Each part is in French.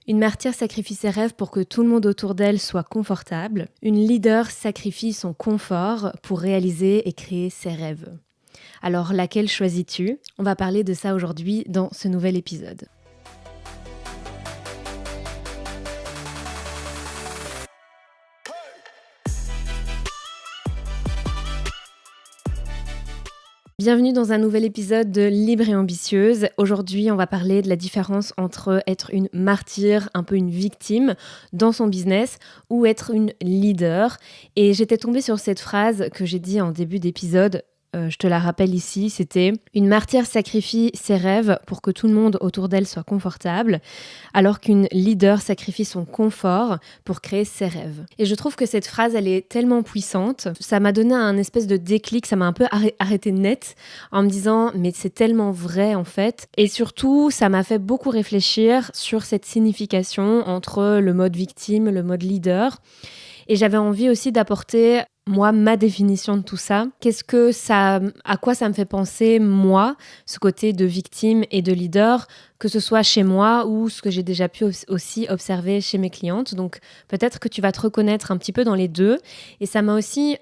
Une martyre sacrifie ses rêves pour que tout le monde autour d'elle soit confortable. Une leader sacrifie son confort pour réaliser et créer ses rêves. Alors laquelle choisis-tu ? On va parler de ça aujourd'hui dans ce nouvel épisode. Bienvenue dans un nouvel épisode de Libre et Ambitieuse. Aujourd'hui, on va parler de la différence entre être une martyre, un peu une victime dans son business ou être une leader. Et j'étais tombée sur cette phrase que j'ai dit en début d'épisode. Je te la rappelle ici, c'était « Une martyre sacrifie ses rêves pour que tout le monde autour d'elle soit confortable, alors qu'une leader sacrifie son confort pour créer ses rêves. » Et je trouve que cette phrase, elle est tellement puissante. Ça m'a donné un espèce de déclic, ça m'a un peu arrêté net en me disant « Mais c'est tellement vrai en fait ». Et surtout, ça m'a fait beaucoup réfléchir sur cette signification entre le mode victime, le mode leader. Et j'avais envie aussi d'apporter, moi, ma définition de tout ça. À quoi ça me fait penser, moi, ce côté de victime et de leader, que ce soit chez moi ou ce que j'ai déjà pu aussi observer chez mes clientes. Donc, peut-être que tu vas te reconnaître un petit peu dans les deux. Et ça m'a aussi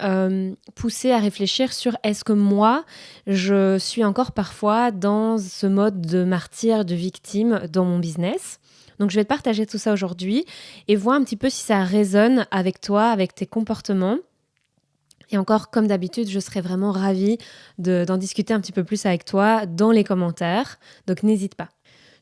poussée à réfléchir sur est-ce que moi, je suis encore parfois dans ce mode de martyr, de victime dans mon business. Donc, je vais te partager tout ça aujourd'hui et voir un petit peu si ça résonne avec toi, avec tes comportements. Et encore, comme d'habitude, je serais vraiment ravie d'en discuter un petit peu plus avec toi dans les commentaires. Donc, n'hésite pas.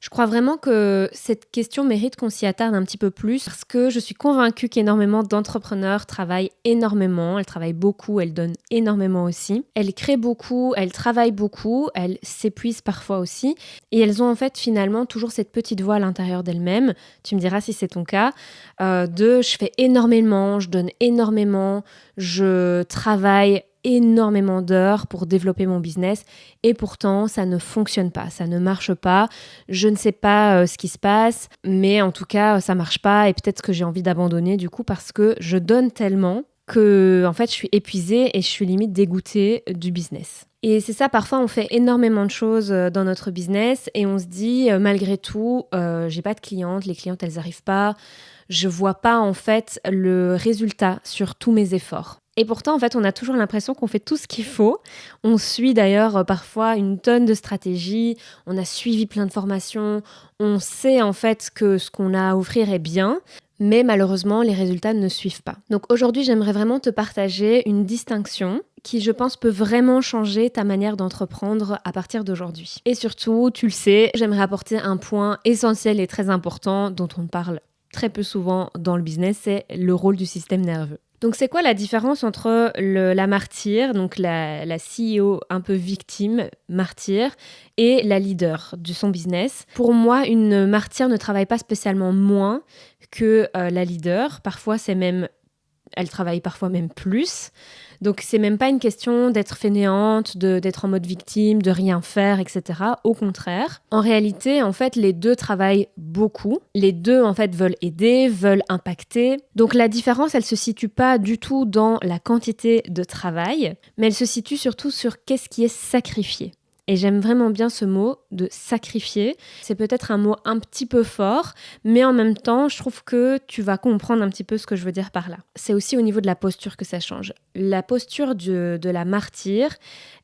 Je crois vraiment que cette question mérite qu'on s'y attarde un petit peu plus parce que je suis convaincue qu'énormément d'entrepreneurs travaillent énormément, elles travaillent beaucoup, elles donnent énormément aussi. Elles créent beaucoup, elles travaillent beaucoup, elles s'épuisent parfois aussi et elles ont en fait finalement toujours cette petite voix à l'intérieur d'elles-mêmes, tu me diras si c'est ton cas, je fais énormément, je donne énormément, je travaille énormément d'heures pour développer mon business et pourtant ça ne fonctionne pas, ça ne marche pas, je ne sais pas ce qui se passe, mais en tout cas ça marche pas et peut-être que j'ai envie d'abandonner du coup parce que je donne tellement que en fait je suis épuisée et je suis limite dégoûtée du business. Et c'est ça, parfois on fait énormément de choses dans notre business et on se dit malgré tout j'ai pas de clientes, les clientes elles arrivent pas, je vois pas en fait le résultat sur tous mes efforts. Et pourtant, en fait, on a toujours l'impression qu'on fait tout ce qu'il faut. On suit d'ailleurs parfois une tonne de stratégies, on a suivi plein de formations, on sait en fait que ce qu'on a à offrir est bien, mais malheureusement, les résultats ne suivent pas. Donc aujourd'hui, j'aimerais vraiment te partager une distinction qui, je pense, peut vraiment changer ta manière d'entreprendre à partir d'aujourd'hui. Et surtout, tu le sais, j'aimerais apporter un point essentiel et très important dont on parle très peu souvent dans le business, c'est le rôle du système nerveux. Donc c'est quoi la différence entre la martyre, donc la CEO un peu victime, martyre, et la leader de son business ? Pour moi, une martyre ne travaille pas spécialement moins que la leader. Parfois, elle travaille parfois même plus. Donc, c'est même pas une question d'être fainéante, d'être en mode victime, de rien faire, etc. Au contraire. En réalité, en fait, les deux travaillent beaucoup. Les deux, en fait, veulent aider, veulent impacter. Donc, la différence, elle se situe pas du tout dans la quantité de travail, mais elle se situe surtout sur qu'est-ce qui est sacrifié. Et j'aime vraiment bien ce mot de sacrifier. C'est peut-être un mot un petit peu fort, mais en même temps, je trouve que tu vas comprendre un petit peu ce que je veux dire par là. C'est aussi au niveau de la posture que ça change. La posture de la martyre,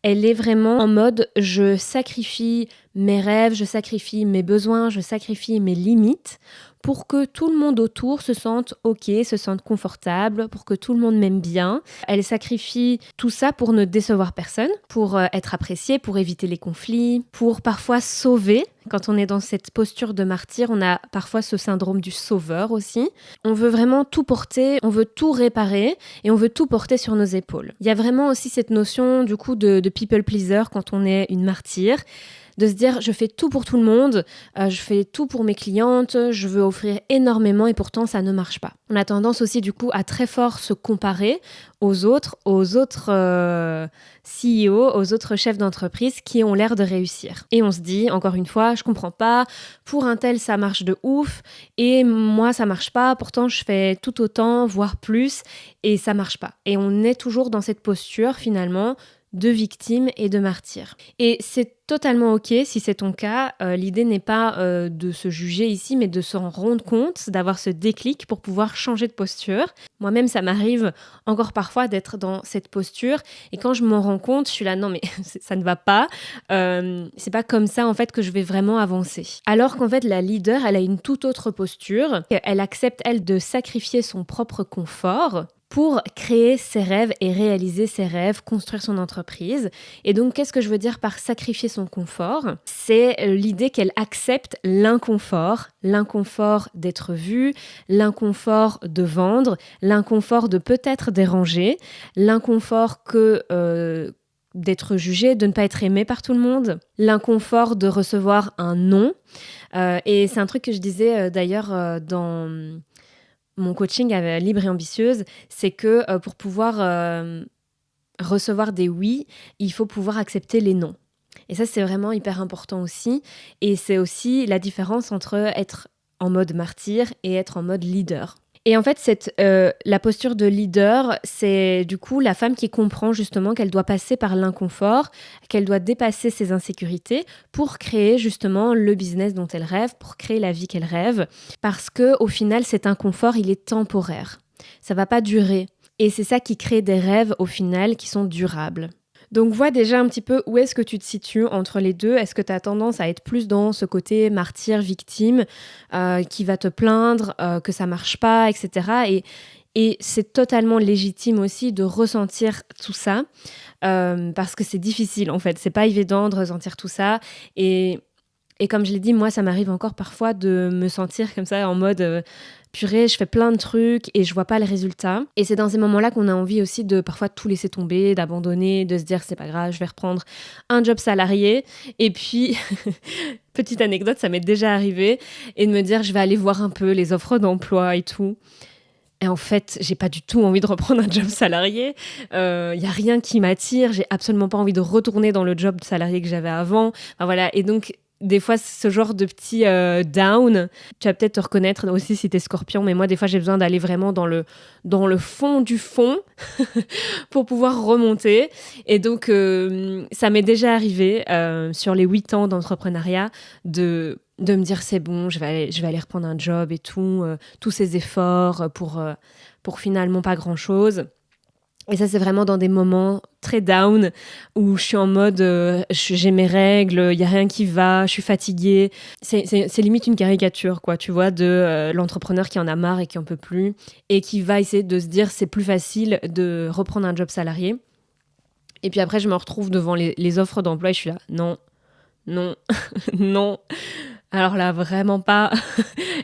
elle est vraiment en mode je sacrifie mes rêves, je sacrifie mes besoins, je sacrifie mes limites pour que tout le monde autour se sente ok, se sente confortable, pour que tout le monde m'aime bien. Elle sacrifie tout ça pour ne décevoir personne, pour être appréciée, pour éviter les conflits, pour parfois sauver. Quand on est dans cette posture de martyr, on a parfois ce syndrome du sauveur aussi. On veut vraiment tout porter, on veut tout réparer et on veut tout porter sur nos épaules. Il y a vraiment aussi cette notion du coup de people pleaser quand on est une martyre. De se dire je fais tout pour tout le monde, je fais tout pour mes clientes, je veux offrir énormément et pourtant ça ne marche pas. On a tendance aussi du coup à très fort se comparer aux autres CEO, aux autres chefs d'entreprise qui ont l'air de réussir. Et on se dit, encore une fois, je comprends pas, pour un tel ça marche de ouf et moi ça marche pas, pourtant je fais tout autant, voire plus et ça marche pas. Et on est toujours dans cette posture finalement de victime et de martyr. Et c'est totalement OK si c'est ton cas. L'idée n'est pas de se juger ici, mais de s'en rendre compte, d'avoir ce déclic pour pouvoir changer de posture. Moi-même, ça m'arrive encore parfois d'être dans cette posture. Et quand je m'en rends compte, je suis là, non mais ça ne va pas. C'est pas comme ça en fait que je vais vraiment avancer. Alors qu'en fait, la leader, elle a une toute autre posture. Elle accepte, elle, de sacrifier son propre confort pour créer ses rêves et réaliser ses rêves, construire son entreprise. Et donc, qu'est-ce que je veux dire par sacrifier son confort ? C'est l'idée qu'elle accepte l'inconfort d'être vue, l'inconfort de vendre, l'inconfort de peut-être déranger, l'inconfort d'être jugée, de ne pas être aimée par tout le monde, l'inconfort de recevoir un non. Et c'est un truc que je disais d'ailleurs dans mon coaching libre et ambitieuse, c'est que pour pouvoir recevoir des oui, il faut pouvoir accepter les non. Et ça, c'est vraiment hyper important aussi. Et c'est aussi la différence entre être en mode martyr et être en mode leader. Et en fait, la posture de leader, c'est du coup la femme qui comprend justement qu'elle doit passer par l'inconfort, qu'elle doit dépasser ses insécurités pour créer justement le business dont elle rêve, pour créer la vie qu'elle rêve. Parce qu'au final, cet inconfort, il est temporaire. Ça ne va pas durer. Et c'est ça qui crée des rêves au final qui sont durables. Donc vois déjà un petit peu où est-ce que tu te situes entre les deux. Est-ce que tu as tendance à être plus dans ce côté martyr, victime, qui va te plaindre, que ça marche pas, etc. Et c'est totalement légitime aussi de ressentir tout ça, parce que c'est difficile en fait. C'est pas évident de ressentir tout ça. Et comme je l'ai dit, moi ça m'arrive encore parfois de me sentir comme ça en mode... purée, je fais plein de trucs et je vois pas le résultat. Et c'est dans ces moments-là qu'on a envie aussi de parfois tout laisser tomber, d'abandonner, de se dire c'est pas grave, je vais reprendre un job salarié. Et puis, petite anecdote, ça m'est déjà arrivé, et de me dire je vais aller voir un peu les offres d'emploi et tout. Et en fait, j'ai pas du tout envie de reprendre un job salarié. Y a rien qui m'attire. J'ai absolument pas envie de retourner dans le job salarié que j'avais avant. Enfin, voilà. Et donc, des fois, ce genre de petit down, tu vas peut-être te reconnaître aussi si t'es scorpion, mais moi, des fois, j'ai besoin d'aller vraiment dans le fond du fond pour pouvoir remonter. Et donc, ça m'est déjà arrivé sur les 8 ans d'entrepreneuriat de me dire c'est bon, je vais aller reprendre un job et tout, tous ces efforts pour finalement pas grand-chose. Et ça, c'est vraiment dans des moments très down où je suis en mode j'ai mes règles, il n'y a rien qui va, je suis fatiguée. C'est limite une caricature, quoi, tu vois, de l'entrepreneur qui en a marre et qui en peut plus et qui va essayer de se dire c'est plus facile de reprendre un job salarié. Et puis après, je me retrouve devant les offres d'emploi et je suis là, non, non. Alors là, vraiment pas.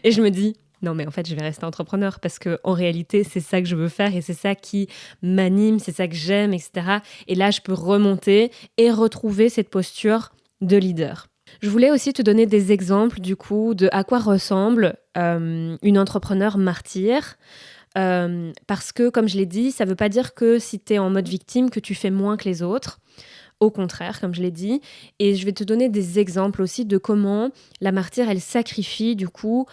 Et je me dis, non, mais en fait, je vais rester entrepreneur parce qu'en réalité, c'est ça que je veux faire et c'est ça qui m'anime, c'est ça que j'aime, etc. Et là, je peux remonter et retrouver cette posture de leader. Je voulais aussi te donner des exemples, du coup, de à quoi ressemble une entrepreneur martyr. Parce que, comme je l'ai dit, ça ne veut pas dire que si tu es en mode victime, que tu fais moins que les autres. Au contraire, comme je l'ai dit. Et je vais te donner des exemples aussi de comment la martyre, elle sacrifie du coup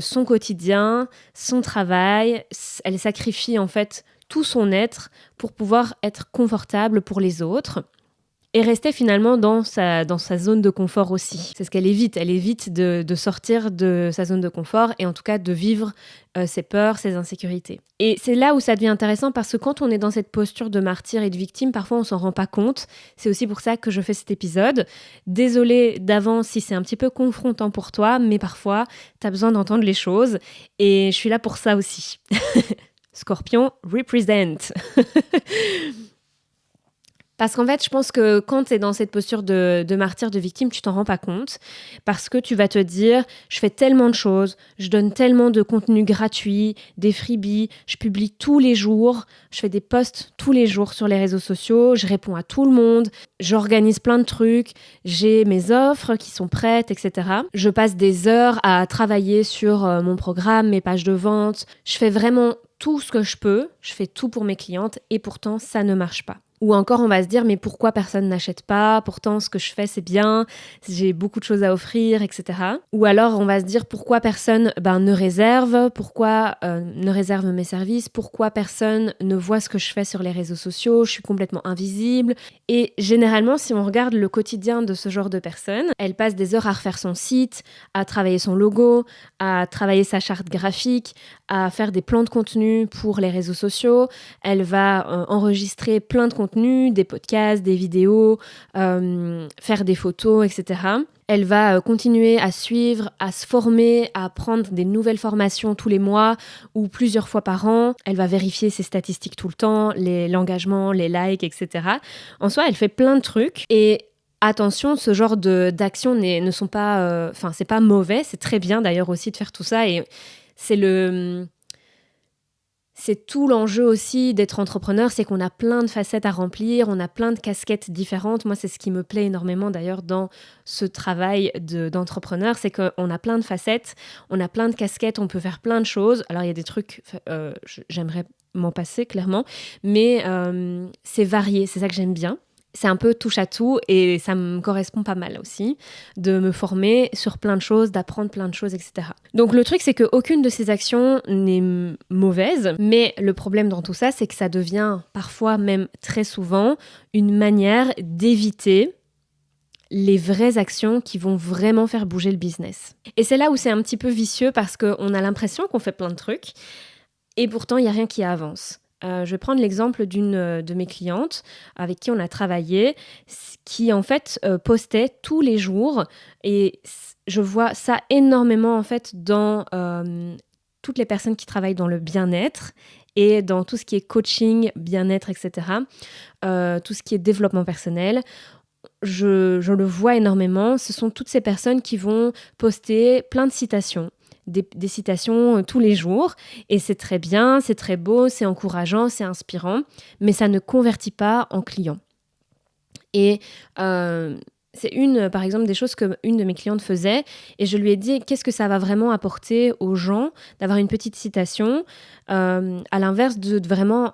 son quotidien, son travail. Elle sacrifie en fait tout son être pour pouvoir être confortable pour les autres et rester finalement dans sa zone de confort aussi. C'est ce qu'elle évite. Elle évite de sortir de sa zone de confort et en tout cas de vivre ses peurs, ses insécurités. Et c'est là où ça devient intéressant parce que quand on est dans cette posture de martyr et de victime, parfois on s'en rend pas compte. C'est aussi pour ça que je fais cet épisode. Désolée d'avance si c'est un petit peu confrontant pour toi, mais parfois tu as besoin d'entendre les choses et je suis là pour ça aussi. Scorpion represent. Parce qu'en fait, je pense que quand tu es dans cette posture de martyr, de victime, tu t'en rends pas compte. Parce que tu vas te dire, je fais tellement de choses, je donne tellement de contenu gratuit, des freebies, je publie tous les jours, je fais des posts tous les jours sur les réseaux sociaux, je réponds à tout le monde, j'organise plein de trucs, j'ai mes offres qui sont prêtes, etc. Je passe des heures à travailler sur mon programme, mes pages de vente. Je fais vraiment tout ce que je peux, je fais tout pour mes clientes et pourtant, ça ne marche pas. Ou encore, on va se dire, mais pourquoi personne n'achète pas? Pourtant, ce que je fais, c'est bien, j'ai beaucoup de choses à offrir, etc. Ou alors, on va se dire, pourquoi personne ne réserve? Pourquoi ne réserve mes services? Pourquoi personne ne voit ce que je fais sur les réseaux sociaux? Je suis complètement invisible. Et généralement, si on regarde le quotidien de ce genre de personnes, elle passe des heures à refaire son site, à travailler son logo, à travailler sa charte graphique, à faire des plans de contenu pour les réseaux sociaux. Elle va enregistrer plein de contenus, des podcasts, des vidéos, faire des photos, etc. Elle va continuer à suivre, à se former, à prendre des nouvelles formations tous les mois ou plusieurs fois par an. Elle va vérifier ses statistiques tout le temps, l'engagement, les likes, etc. En soi, elle fait plein de trucs et attention, ce genre d'actions ne sont pas... c'est pas mauvais, c'est très bien d'ailleurs aussi de faire tout ça et c'est tout l'enjeu aussi d'être entrepreneur, c'est qu'on a plein de facettes à remplir, on a plein de casquettes différentes. Moi, c'est ce qui me plaît énormément d'ailleurs dans ce travail d'entrepreneur, c'est qu'on a plein de facettes, on a plein de casquettes, on peut faire plein de choses. Alors, il y a des trucs, j'aimerais m'en passer clairement, mais c'est varié, c'est ça que j'aime bien. C'est un peu touche à tout et ça me correspond pas mal aussi de me former sur plein de choses, d'apprendre plein de choses, etc. Donc le truc, c'est qu'aucune de ces actions n'est mauvaise, mais le problème dans tout ça, c'est que ça devient parfois, même très souvent, une manière d'éviter les vraies actions qui vont vraiment faire bouger le business. Et c'est là où c'est un petit peu vicieux parce qu'on a l'impression qu'on fait plein de trucs et pourtant il n'y a rien qui avance. Je vais prendre l'exemple d'une de mes clientes avec qui on a travaillé, qui en fait postait tous les jours et je vois ça énormément en fait dans toutes les personnes qui travaillent dans le bien-être et dans tout ce qui est coaching, bien-être, etc. Tout ce qui est développement personnel. Je le vois énormément, ce sont toutes ces personnes qui vont poster plein de citations. Des citations tous les jours et c'est très bien, c'est très beau, c'est encourageant, c'est inspirant, mais ça ne convertit pas en clients. Et c'est par exemple, des choses que une de mes clientes faisait et je lui ai dit qu'est-ce que ça va vraiment apporter aux gens d'avoir une petite citation à l'inverse de vraiment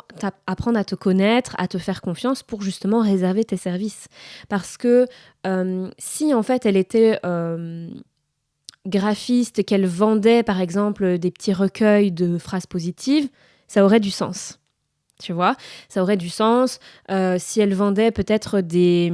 apprendre à te connaître, à te faire confiance pour justement réserver tes services. Parce que si en fait elle était... graphiste, qu'elle vendait par exemple des petits recueils de phrases positives, ça aurait du sens. Tu vois, ça aurait du sens si elle vendait peut-être des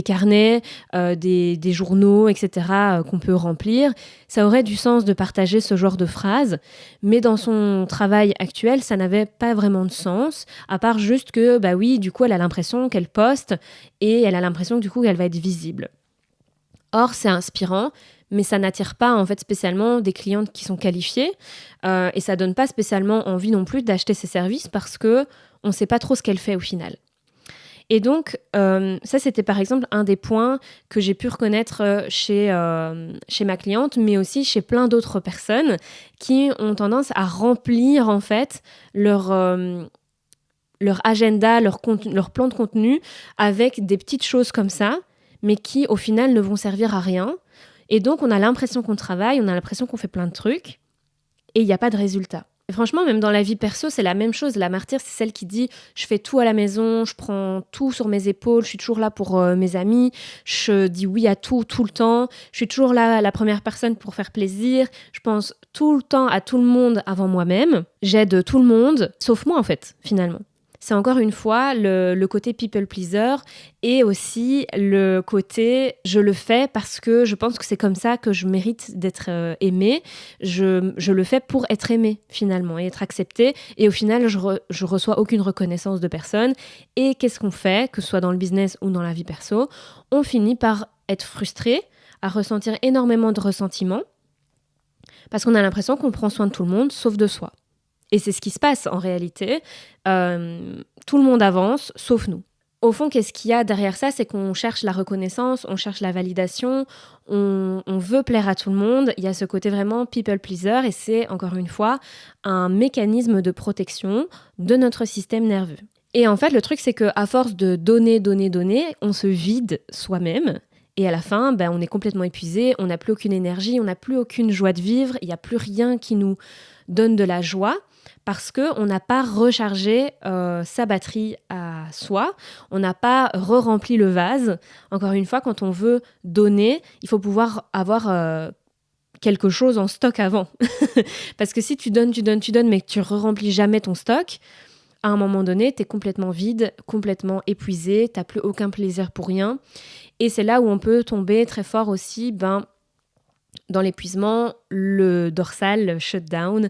carnets, des journaux, etc. Qu'on peut remplir. Ça aurait du sens de partager ce genre de phrases, mais dans son travail actuel, ça n'avait pas vraiment de sens, à part juste que, bah oui, du coup, elle a l'impression qu'elle poste et elle a l'impression du coup qu'elle va être visible. Or, c'est inspirant, mais ça n'attire pas en fait spécialement des clientes qui sont qualifiées et ça donne pas spécialement envie non plus d'acheter ses services parce que on sait pas trop ce qu'elle fait au final. Et donc ça c'était par exemple un des points que j'ai pu reconnaître chez ma cliente, mais aussi chez plein d'autres personnes qui ont tendance à remplir en fait leur agenda, leur plan de contenu avec des petites choses comme ça, mais qui au final ne vont servir à rien. Et donc, on a l'impression qu'on travaille, on a l'impression qu'on fait plein de trucs et il n'y a pas de résultat. Et franchement, même dans la vie perso, c'est la même chose. La martyre, c'est celle qui dit « je fais tout à la maison, je prends tout sur mes épaules, je suis toujours là pour mes amis, je dis oui à tout, tout le temps, je suis toujours là, la première personne pour faire plaisir, je pense tout le temps à tout le monde avant moi-même, j'aide tout le monde, sauf moi en fait, finalement ». C'est encore une fois le côté people pleaser et aussi le côté je le fais parce que je pense que c'est comme ça que je mérite d'être aimée. Je le fais pour être aimée finalement et être acceptée. Et au final, je reçois aucune reconnaissance de personne. Et qu'est-ce qu'on fait, que ce soit dans le business ou dans la vie perso? On finit par être frustré, à ressentir énormément de ressentiment parce qu'on a l'impression qu'on prend soin de tout le monde sauf de soi. Et c'est ce qui se passe en réalité. Tout le monde avance, sauf nous. Au fond, qu'est-ce qu'il y a derrière ça? C'est qu'on cherche la reconnaissance, on cherche la validation, on veut plaire à tout le monde. Il y a ce côté vraiment people pleaser et c'est, encore une fois, un mécanisme de protection de notre système nerveux. Et en fait, le truc, c'est qu'à force de donner, on se vide soi-même. Et à la fin, on est complètement épuisé, on n'a plus aucune énergie, on n'a plus aucune joie de vivre, il n'y a plus rien qui nous donne de la joie. parce qu'on n'a pas rechargé sa batterie à soi, on n'a pas re-rempli le vase. Encore une fois, quand on veut donner, il faut pouvoir avoir quelque chose en stock avant. Parce que si tu donnes, mais que tu re-remplis jamais ton stock, à un moment donné, tu es complètement vide, complètement épuisé, tu n'as plus aucun plaisir pour rien. Et c'est là où on peut tomber très fort aussi dans l'épuisement, le dorsal, le shutdown,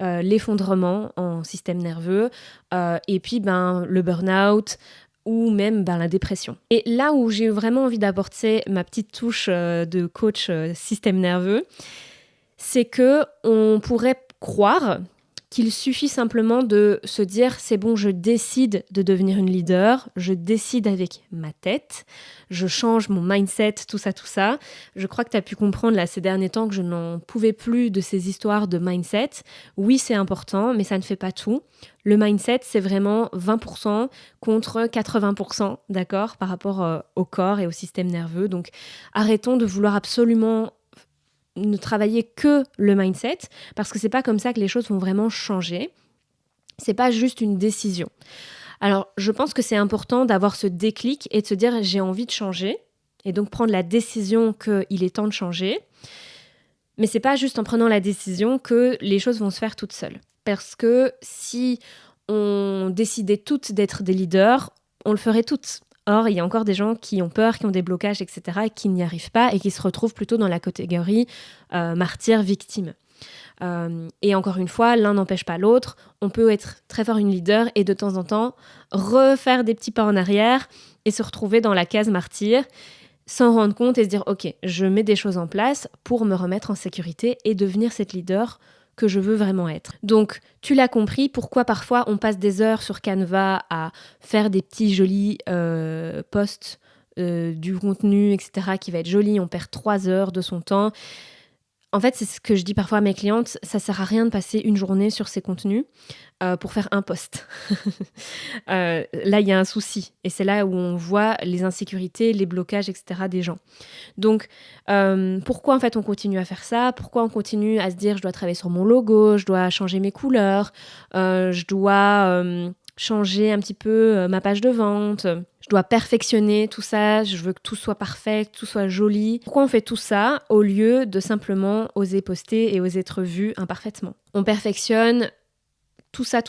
l'effondrement en système nerveux, et puis le burn-out ou même la dépression. Et là où j'ai vraiment envie d'apporter ma petite touche de coach système nerveux, c'est que on pourrait croire qu'il suffit simplement de se dire c'est bon, je décide de devenir une leader, je décide avec ma tête, je change mon mindset, tout ça. Je crois que tu as pu comprendre là ces derniers temps que je n'en pouvais plus de ces histoires de mindset. Oui, c'est important, mais ça ne fait pas tout. Le mindset, c'est vraiment 20% contre 80%, d'accord, par rapport au corps et au système nerveux. Donc arrêtons de vouloir absolument ne travailler que le mindset, parce que c'est pas comme ça que les choses vont vraiment changer. C'est pas juste une décision. Alors, je pense que c'est important d'avoir ce déclic et de se dire j'ai envie de changer, et donc prendre la décision qu'il est temps de changer. Mais c'est pas juste en prenant la décision que les choses vont se faire toutes seules. Parce que si on décidait toutes d'être des leaders, on le ferait toutes. Or, il y a encore des gens qui ont peur, qui ont des blocages, etc., et qui n'y arrivent pas et qui se retrouvent plutôt dans la catégorie martyr, victime. Et encore une fois, l'un n'empêche pas l'autre. On peut être très fort une leader et de temps en temps refaire des petits pas en arrière et se retrouver dans la case martyr, s'en rendre compte et se dire « Ok, je mets des choses en place pour me remettre en sécurité et devenir cette leader que je veux vraiment être. » Donc, tu l'as compris, pourquoi parfois on passe des heures sur Canva à faire des petits jolis posts, du contenu, etc., qui va être joli. On perd 3 heures de son temps. En fait, c'est ce que je dis parfois à mes clientes, ça sert à rien de passer une journée sur ces contenus pour faire un post. Là, il y a un souci. Et c'est là où on voit les insécurités, les blocages, etc. des gens. Donc, pourquoi en fait on continue à faire ça ? Pourquoi on continue à se dire je dois travailler sur mon logo, je dois changer mes couleurs, je dois changer un petit peu ma page de vente, je dois perfectionner tout ça, je veux que tout soit parfait, que tout soit joli. Pourquoi on fait tout ça au lieu de simplement oser poster et oser être vu imparfaitement ? On perfectionne tout ça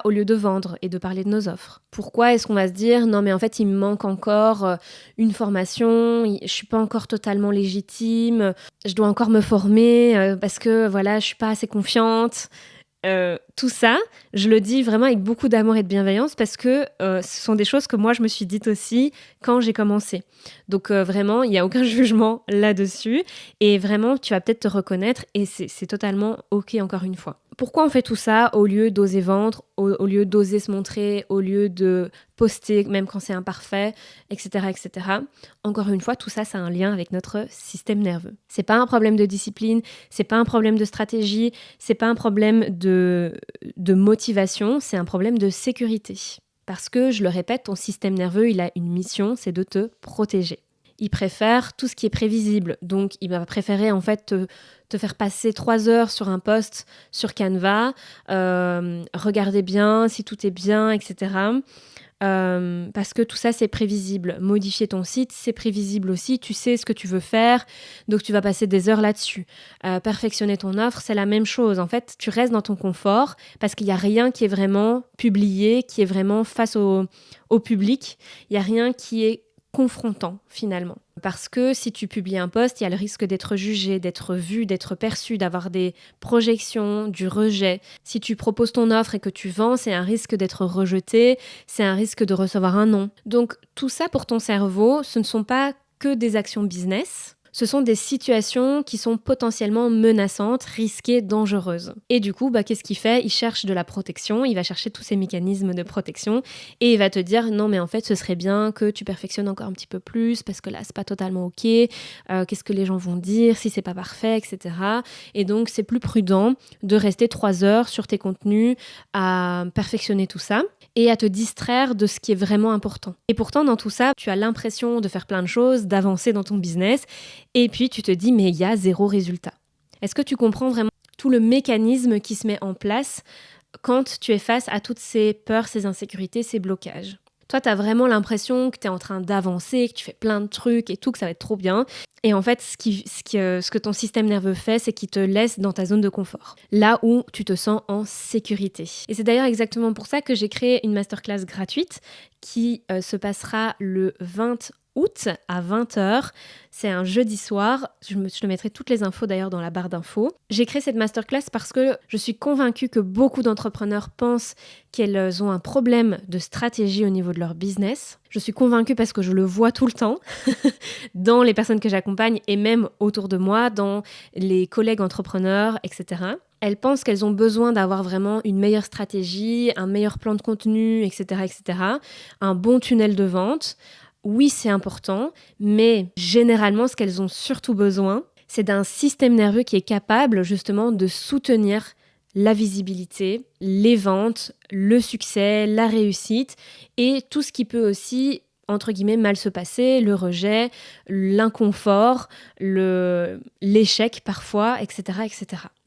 au lieu de vendre et de parler de nos offres. Pourquoi est-ce qu'on va se dire non mais en fait il me manque encore une formation, je suis pas encore totalement légitime, je dois encore me former parce que voilà je suis pas assez confiante. Tout ça, je le dis vraiment avec beaucoup d'amour et de bienveillance parce que ce sont des choses que moi je me suis dites aussi quand j'ai commencé. Donc vraiment, il n'y a aucun jugement là-dessus et vraiment tu vas peut-être te reconnaître et c'est totalement ok encore une fois. Pourquoi on fait tout ça au lieu d'oser vendre, au lieu d'oser se montrer, au lieu de poster même quand c'est imparfait, etc., etc. Encore une fois, tout ça, ça a un lien avec notre système nerveux. C'est pas un problème de discipline, c'est pas un problème de stratégie, c'est pas un problème de motivation, c'est un problème de sécurité. Parce que, je le répète, ton système nerveux, il a une mission, c'est de te protéger. Il préfère tout ce qui est prévisible. Donc, il va préférer en fait te faire passer 3 heures sur un post sur Canva, regarder bien si tout est bien, etc. Parce que tout ça, c'est prévisible. Modifier ton site, c'est prévisible aussi. Tu sais ce que tu veux faire, donc tu vas passer des heures là-dessus. Perfectionner ton offre, c'est la même chose. En fait, tu restes dans ton confort parce qu'il n'y a rien qui est vraiment publié, qui est vraiment face au public. Il n'y a rien qui est confrontant finalement. Parce que si tu publies un post, il y a le risque d'être jugé, d'être vu, d'être perçu, d'avoir des projections, du rejet. Si tu proposes ton offre et que tu vends, c'est un risque d'être rejeté, c'est un risque de recevoir un non. Donc tout ça pour ton cerveau, ce ne sont pas que des actions business. Ce sont des situations qui sont potentiellement menaçantes, risquées, dangereuses. Et du coup, qu'est-ce qu'il fait ? Il cherche de la protection, il va chercher tous ces mécanismes de protection et il va te dire non mais en fait ce serait bien que tu perfectionnes encore un petit peu plus parce que là c'est pas totalement ok, qu'est-ce que les gens vont dire si c'est pas parfait, etc. Et donc c'est plus prudent de rester 3 heures sur tes contenus à perfectionner tout ça et à te distraire de ce qui est vraiment important. Et pourtant, dans tout ça, tu as l'impression de faire plein de choses, d'avancer dans ton business, et puis tu te dis, mais il y a 0 résultat. Est-ce que tu comprends vraiment tout le mécanisme qui se met en place quand tu es face à toutes ces peurs, ces insécurités, ces blocages. Toi, tu as vraiment l'impression que tu es en train d'avancer, que tu fais plein de trucs et tout, que ça va être trop bien. Et en fait, ce que ton système nerveux fait, c'est qu'il te laisse dans ta zone de confort, là où tu te sens en sécurité. Et c'est d'ailleurs exactement pour ça que j'ai créé une masterclass gratuite qui se passera le 20 août à 20h. C'est un jeudi soir. Je te mettrai toutes les infos d'ailleurs dans la barre d'infos. J'ai créé cette masterclass parce que je suis convaincue que beaucoup d'entrepreneurs pensent qu'elles ont un problème de stratégie au niveau de leur business. Je suis convaincue parce que je le vois tout le temps dans les personnes que j'accompagne et même autour de moi, dans les collègues entrepreneurs, etc. Elles pensent qu'elles ont besoin d'avoir vraiment une meilleure stratégie, un meilleur plan de contenu, etc., un bon tunnel de vente. Oui, c'est important, mais généralement, ce qu'elles ont surtout besoin, c'est d'un système nerveux qui est capable justement de soutenir la visibilité, les ventes, le succès, la réussite et tout ce qui peut aussi, entre guillemets, mal se passer, le rejet, l'inconfort, l'échec parfois, etc.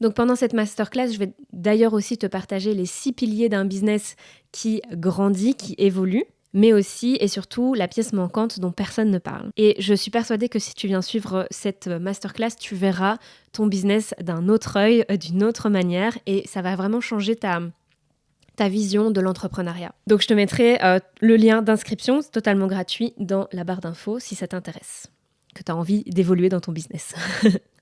Donc pendant cette masterclass, je vais d'ailleurs aussi te partager les 6 piliers d'un business qui grandit, qui évolue, mais aussi et surtout la pièce manquante dont personne ne parle. Et je suis persuadée que si tu viens suivre cette masterclass, tu verras ton business d'un autre œil, d'une autre manière, et ça va vraiment changer ta vision de l'entrepreneuriat. Donc je te mettrai le lien d'inscription, c'est totalement gratuit, dans la barre d'infos si ça t'intéresse, que tu as envie d'évoluer dans ton business.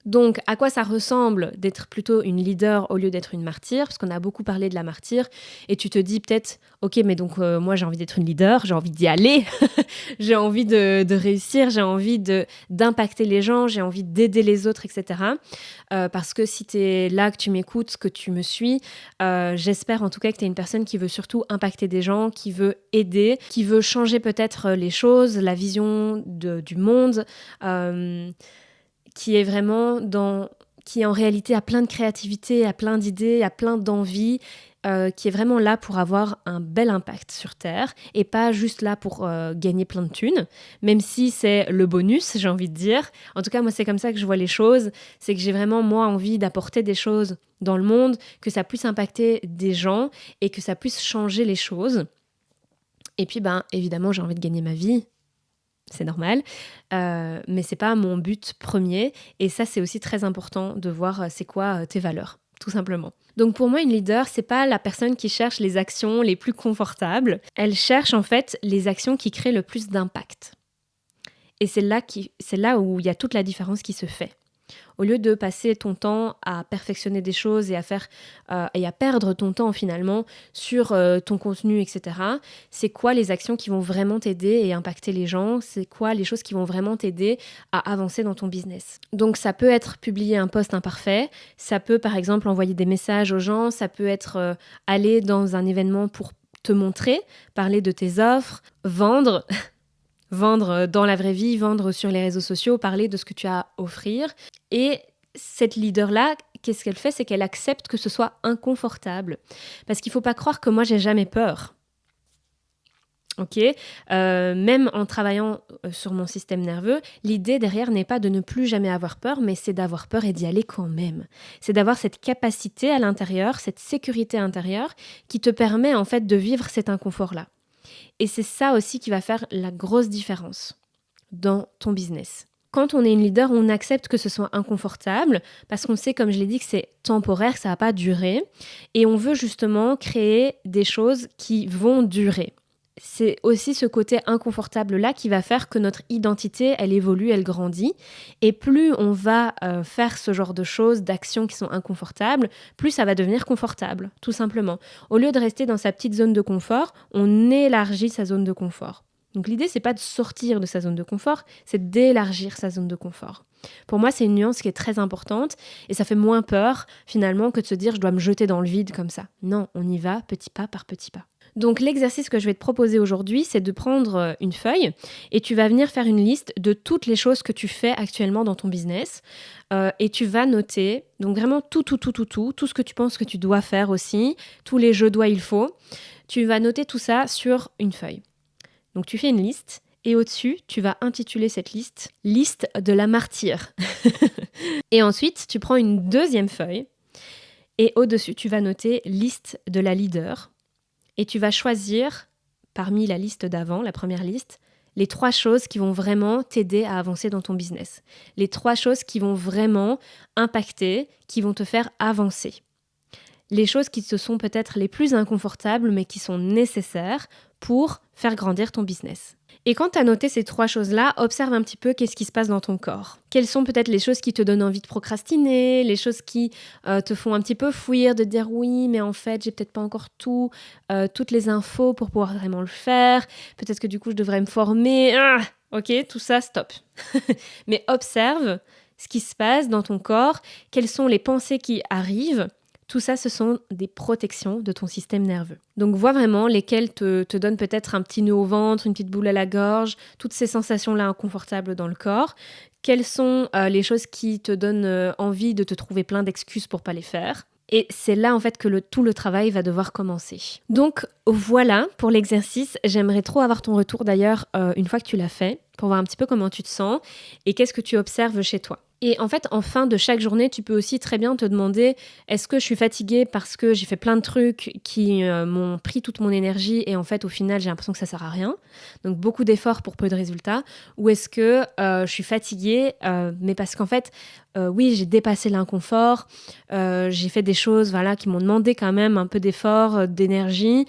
Donc, à quoi ça ressemble d'être plutôt une leader au lieu d'être une martyre? Parce qu'on a beaucoup parlé de la martyre. Et tu te dis peut-être, ok, mais donc moi j'ai envie d'être une leader, j'ai envie d'y aller, j'ai envie de réussir, j'ai envie d'impacter les gens, j'ai envie d'aider les autres, etc. Parce que si tu es là, que tu m'écoutes, que tu me suis, j'espère en tout cas que tu es une personne qui veut surtout impacter des gens, qui veut aider, qui veut changer peut-être les choses, la vision du monde, qui est vraiment qui en réalité a plein de créativité, a plein d'idées, a plein d'envies, qui est vraiment là pour avoir un bel impact sur Terre et pas juste là pour gagner plein de thunes, même si c'est le bonus, j'ai envie de dire. En tout cas, moi, c'est comme ça que je vois les choses. C'est que j'ai vraiment, moi, envie d'apporter des choses dans le monde, que ça puisse impacter des gens et que ça puisse changer les choses. Et puis, évidemment, j'ai envie de gagner ma vie. C'est normal, mais c'est pas mon but premier. Et ça, c'est aussi très important de voir c'est quoi tes valeurs, tout simplement. Donc pour moi, une leader, c'est pas la personne qui cherche les actions les plus confortables. Elle cherche en fait les actions qui créent le plus d'impact. Et c'est là où il y a toute la différence qui se fait. Au lieu de passer ton temps à perfectionner des choses et à perdre ton temps finalement sur ton contenu, etc., c'est quoi les actions qui vont vraiment t'aider et impacter les gens? C'est quoi les choses qui vont vraiment t'aider à avancer dans ton business? Donc ça peut être publier un post imparfait, ça peut par exemple envoyer des messages aux gens, ça peut être aller dans un événement pour te montrer, parler de tes offres, vendre... Vendre dans la vraie vie, vendre sur les réseaux sociaux, parler de ce que tu as à offrir. Et cette leader-là, qu'est-ce qu'elle fait? C'est qu'elle accepte que ce soit inconfortable. Parce qu'il ne faut pas croire que moi, j'ai jamais peur. Ok, même en travaillant sur mon système nerveux, l'idée derrière n'est pas de ne plus jamais avoir peur, mais c'est d'avoir peur et d'y aller quand même. C'est d'avoir cette capacité à l'intérieur, cette sécurité intérieure qui te permet en fait de vivre cet inconfort-là. Et c'est ça aussi qui va faire la grosse différence dans ton business. Quand on est une leader, on accepte que ce soit inconfortable parce qu'on sait, comme je l'ai dit, que c'est temporaire, que ça ne va pas durer. Et on veut justement créer des choses qui vont durer. C'est aussi ce côté inconfortable-là qui va faire que notre identité, elle évolue, elle grandit. Et plus on va faire ce genre de choses, d'actions qui sont inconfortables, plus ça va devenir confortable, tout simplement. Au lieu de rester dans sa petite zone de confort, on élargit sa zone de confort. Donc l'idée, c'est pas de sortir de sa zone de confort, c'est d'élargir sa zone de confort. Pour moi, c'est une nuance qui est très importante et ça fait moins peur, finalement, que de se dire « je dois me jeter dans le vide comme ça ». Non, on y va petit pas par petit pas. Donc l'exercice que je vais te proposer aujourd'hui, c'est de prendre une feuille et tu vas venir faire une liste de toutes les choses que tu fais actuellement dans ton business et tu vas noter, donc vraiment tout ce que tu penses que tu dois faire aussi, tous les je dois, il faut. Tu vas noter tout ça sur une feuille. Donc tu fais une liste et au-dessus, tu vas intituler cette liste « Liste de la martyre ». Et ensuite, tu prends une deuxième feuille Et au-dessus, tu vas noter liste de la leader et tu vas choisir parmi la liste d'avant, la première liste, les 3 choses qui vont vraiment t'aider à avancer dans ton business. Les 3 choses qui vont vraiment impacter, qui vont te faire avancer. Les choses qui te sont peut-être les plus inconfortables, mais qui sont nécessaires pour faire grandir ton business. Et quand tu as noté ces 3 choses-là, observe un petit peu qu'est-ce qui se passe dans ton corps. Quelles sont peut-être les choses qui te donnent envie de procrastiner, les choses qui te font un petit peu fuir, de dire oui, mais en fait, j'ai peut-être pas encore toutes les infos pour pouvoir vraiment le faire. Peut-être que du coup, je devrais me former. Ok, tout ça, stop. Mais observe ce qui se passe dans ton corps, quelles sont les pensées qui arrivent. Tout ça, ce sont des protections de ton système nerveux. Donc, vois vraiment lesquelles te donnent peut-être un petit nœud au ventre, une petite boule à la gorge, toutes ces sensations-là inconfortables dans le corps. Quelles sont les choses qui te donnent envie de te trouver plein d'excuses pour pas les faire. Et c'est là en fait que tout le travail va devoir commencer. Donc voilà pour l'exercice. J'aimerais trop avoir ton retour d'ailleurs une fois que tu l'as fait, pour voir un petit peu comment tu te sens et qu'est-ce que tu observes chez toi. Et en fait, en fin de chaque journée, tu peux aussi très bien te demander, est-ce que je suis fatiguée parce que j'ai fait plein de trucs qui m'ont pris toute mon énergie et en fait, au final, j'ai l'impression que ça sert à rien. Donc, beaucoup d'efforts pour peu de résultats. Ou est-ce que je suis fatiguée, mais parce qu'en fait, oui, j'ai dépassé l'inconfort, j'ai fait des choses qui m'ont demandé quand même un peu d'effort, d'énergie.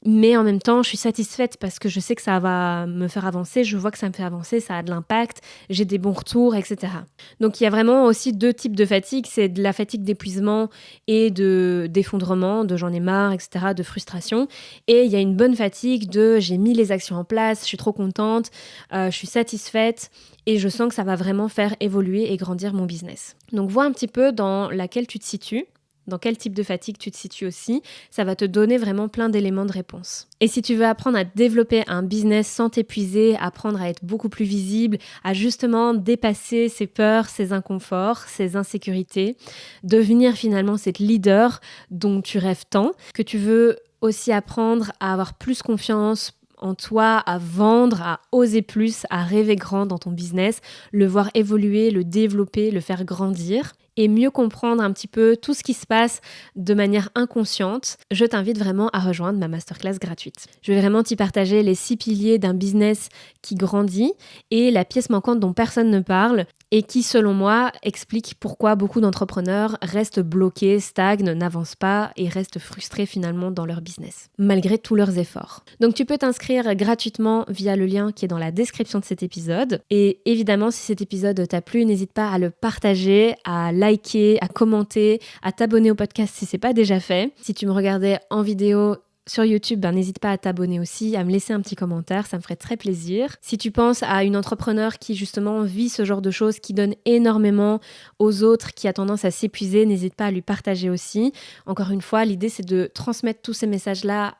Mais en même temps, je suis satisfaite parce que je sais que ça va me faire avancer, je vois que ça me fait avancer, ça a de l'impact, j'ai des bons retours, etc. Donc il y a vraiment aussi 2 types de fatigue, c'est de la fatigue d'épuisement et d'effondrement, de j'en ai marre, etc., de frustration. Et il y a une bonne fatigue de j'ai mis les actions en place, je suis trop contente, je suis satisfaite et je sens que ça va vraiment faire évoluer et grandir mon business. Donc vois un petit peu dans laquelle tu te situes. Dans quel type de fatigue tu te situes aussi, ça va te donner vraiment plein d'éléments de réponse. Et si tu veux apprendre à développer un business sans t'épuiser, apprendre à être beaucoup plus visible, à justement dépasser ses peurs, ses inconforts, ses insécurités, devenir finalement cette leader dont tu rêves tant, que tu veux aussi apprendre à avoir plus confiance en toi, à vendre, à oser plus, à rêver grand dans ton business, le voir évoluer, le développer, le faire grandir et mieux comprendre un petit peu tout ce qui se passe de manière inconsciente, je t'invite vraiment à rejoindre ma masterclass gratuite. Je vais vraiment t'y partager les 6 piliers d'un business qui grandit et la pièce manquante dont personne ne parle et qui, selon moi, explique pourquoi beaucoup d'entrepreneurs restent bloqués, stagnent, n'avancent pas et restent frustrés finalement dans leur business, malgré tous leurs efforts. Donc tu peux t'inscrire gratuitement via le lien qui est dans la description de cet épisode. Et évidemment, si cet épisode t'a plu, n'hésite pas à le partager, à liker, à commenter, à t'abonner au podcast si c'est pas déjà fait. Si tu me regardais en vidéo sur YouTube, n'hésite pas à t'abonner aussi, à me laisser un petit commentaire, ça me ferait très plaisir. Si tu penses à une entrepreneur qui justement vit ce genre de choses, qui donne énormément aux autres, qui a tendance à s'épuiser, n'hésite pas à lui partager aussi. Encore une fois, l'idée c'est de transmettre tous ces messages-là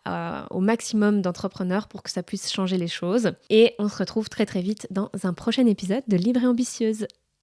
au maximum d'entrepreneurs pour que ça puisse changer les choses. Et on se retrouve très très vite dans un prochain épisode de Libre et Ambitieuse.